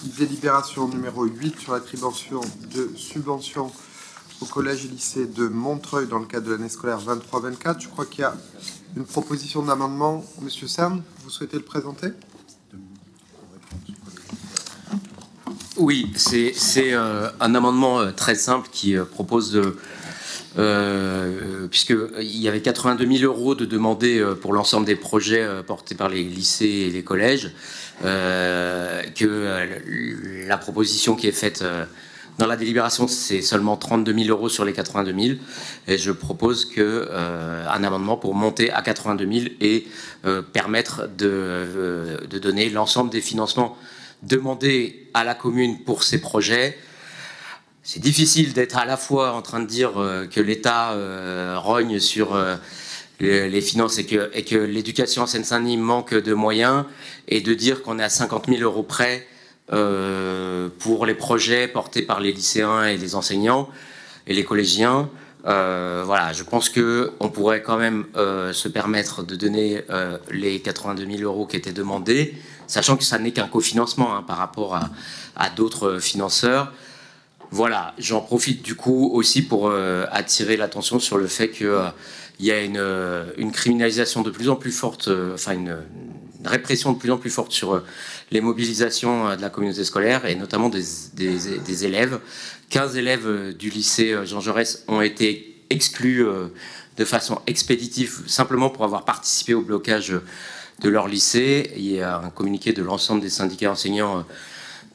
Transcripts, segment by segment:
Délibération numéro 8 sur l'attribution de subventions au collège et lycée de Montreuil dans le cadre de l'année scolaire 23-24. Je crois qu'il y a une proposition d'amendement. Monsieur Cerne, vous souhaitez le présenter? Oui, c'est un amendement très simple qui propose de... puisqu'il y avait 82 000 euros de demandés pour l'ensemble des projets portés par les lycées et les collèges, que la proposition qui est faite dans la délibération, c'est seulement 32 000 euros sur les 82 000, et je propose un amendement pour monter à 82 000 et permettre de donner l'ensemble des financements demandés à la commune pour ces projets. C'est difficile d'être à la fois en train de dire que l'État rogne sur les finances et que l'éducation en Seine-Saint-Denis manque de moyens, et de dire qu'on est à 50 000 euros près pour les projets portés par les lycéens et les enseignants et les collégiens. Voilà, je pense qu'on pourrait quand même se permettre de donner les 82 000 euros qui étaient demandés, sachant que ça n'est qu'un cofinancement par rapport à d'autres financeurs. Voilà, j'en profite du coup aussi pour attirer l'attention sur le fait qu'il y a une criminalisation de plus en plus forte, une répression de plus en plus forte sur les mobilisations de la communauté scolaire, et notamment des élèves. 15 élèves du lycée Jean Jaurès ont été exclus de façon expéditive, simplement pour avoir participé au blocage de leur lycée. Il y a un communiqué de l'ensemble des syndicats enseignants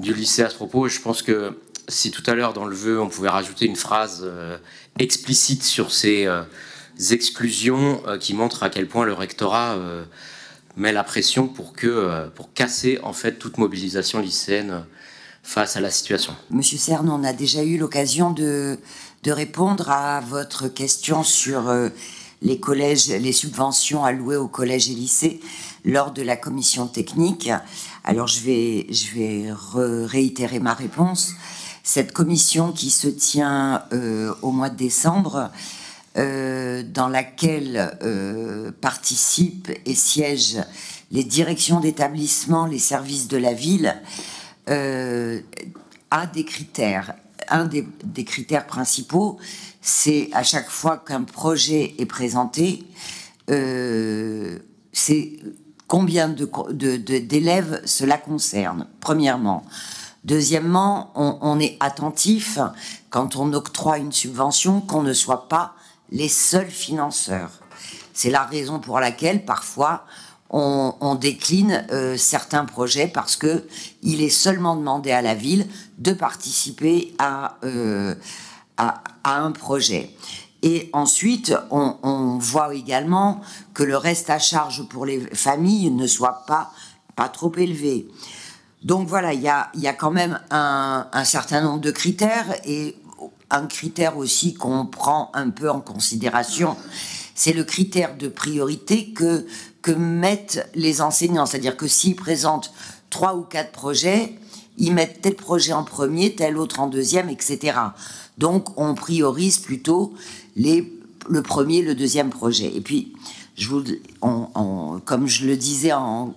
du lycée à ce propos. Je pense que si tout à l'heure, dans le vœu, on pouvait rajouter une phrase explicite sur ces exclusions qui montre à quel point le rectorat met la pression pour casser en fait toute mobilisation lycéenne face à la situation. Monsieur Cerne, on a déjà eu l'occasion de répondre à votre question sur les collèges, les subventions allouées aux collèges et lycées lors de la commission technique. Alors je vais réitérer ma réponse. Cette commission qui se tient au mois de décembre, dans laquelle participent et siègent les directions d'établissement, les services de la ville, a des critères. Un des critères principaux, c'est à chaque fois qu'un projet est présenté, c'est combien d'élèves cela concerne, premièrement. Deuxièmement, on est attentif, quand on octroie une subvention, qu'on ne soit pas les seuls financeurs. C'est la raison pour laquelle, parfois, on décline certains projets, parce que il est seulement demandé à la ville de participer à un projet. Et ensuite, on voit également que le reste à charge pour les familles ne soit pas trop élevé. Donc voilà, il y a quand même un certain nombre de critères, et un critère aussi qu'on prend un peu en considération, c'est le critère de priorité que mettent les enseignants. C'est-à-dire que s'ils présentent 3 ou 4 projets, ils mettent tel projet en premier, tel autre en deuxième, etc. Donc on priorise plutôt le premier, le deuxième projet. Et puis, comme je le disais en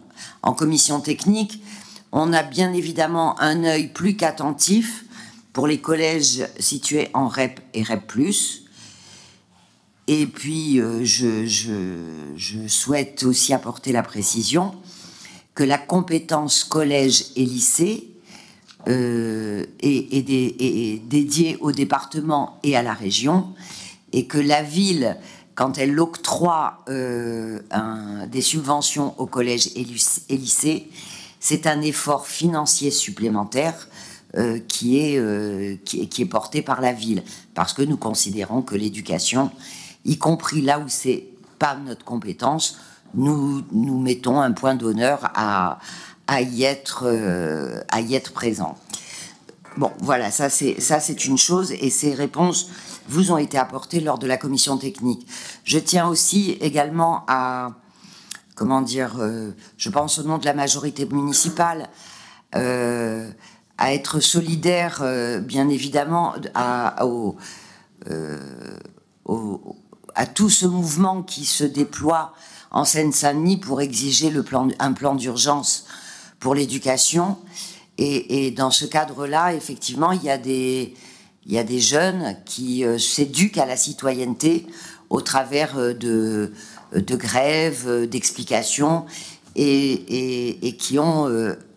commission technique, on a bien évidemment un œil plus qu'attentif pour les collèges situés en REP et REP+. Et puis, je souhaite aussi apporter la précision que la compétence collège et lycée est dédiée au département et à la région, et que la ville, quand elle octroie des subventions aux collèges et lycées, c'est un effort financier supplémentaire qui est porté par la ville, parce que nous considérons que l'éducation, y compris là où c'est pas notre compétence, nous mettons un point d'honneur à y être présent. Bon, voilà, ça c'est une chose, et ces réponses vous ont été apportées lors de la commission technique. Je tiens aussi également à, je pense au nom de la majorité municipale, à être solidaire, bien évidemment, à tout ce mouvement qui se déploie en Seine-Saint-Denis pour exiger un plan d'urgence pour l'éducation. Et dans ce cadre-là, effectivement, il y a des jeunes qui s'éduquent à la citoyenneté au travers de grèves, d'explications, et qui ont,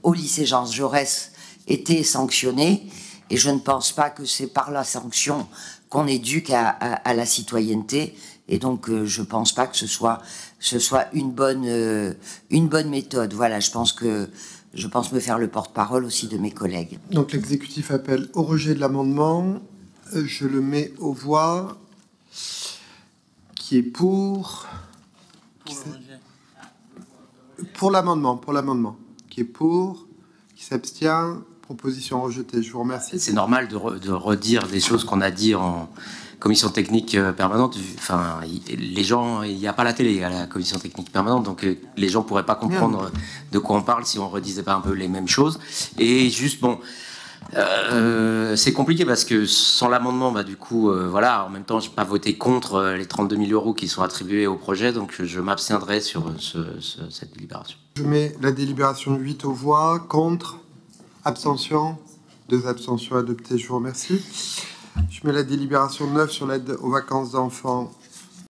au lycée Jean Jaurès, été sanctionnés. Et je ne pense pas que c'est par la sanction qu'on éduque à la citoyenneté. Et donc, je ne pense pas que ce soit une bonne méthode. Voilà, je pense me faire le porte-parole aussi de mes collègues. Donc, l'exécutif appelle au rejet de l'amendement. Je le mets aux voix. Qui est pour? Pour l'amendement. Qui est pour? Qui s'abstient? Proposition rejetée. Je vous remercie. C'est normal de redire des choses qu'on a dit en commission technique permanente. Enfin, les gens, il n'y a pas la télé à la commission technique permanente, donc les gens pourraient pas comprendre de quoi on parle si on redisait pas un peu les mêmes choses. Et juste, bon, c'est compliqué parce que sans l'amendement, bah, du coup, voilà, en même temps, je n'ai pas voté contre les 32 000 euros qui sont attribués au projet, donc je m'abstiendrai sur cette délibération. Je mets la délibération 8 aux voix. Contre? Abstention? 2 abstentions adoptées. Je vous remercie. Je mets la délibération 9 sur l'aide aux vacances d'enfants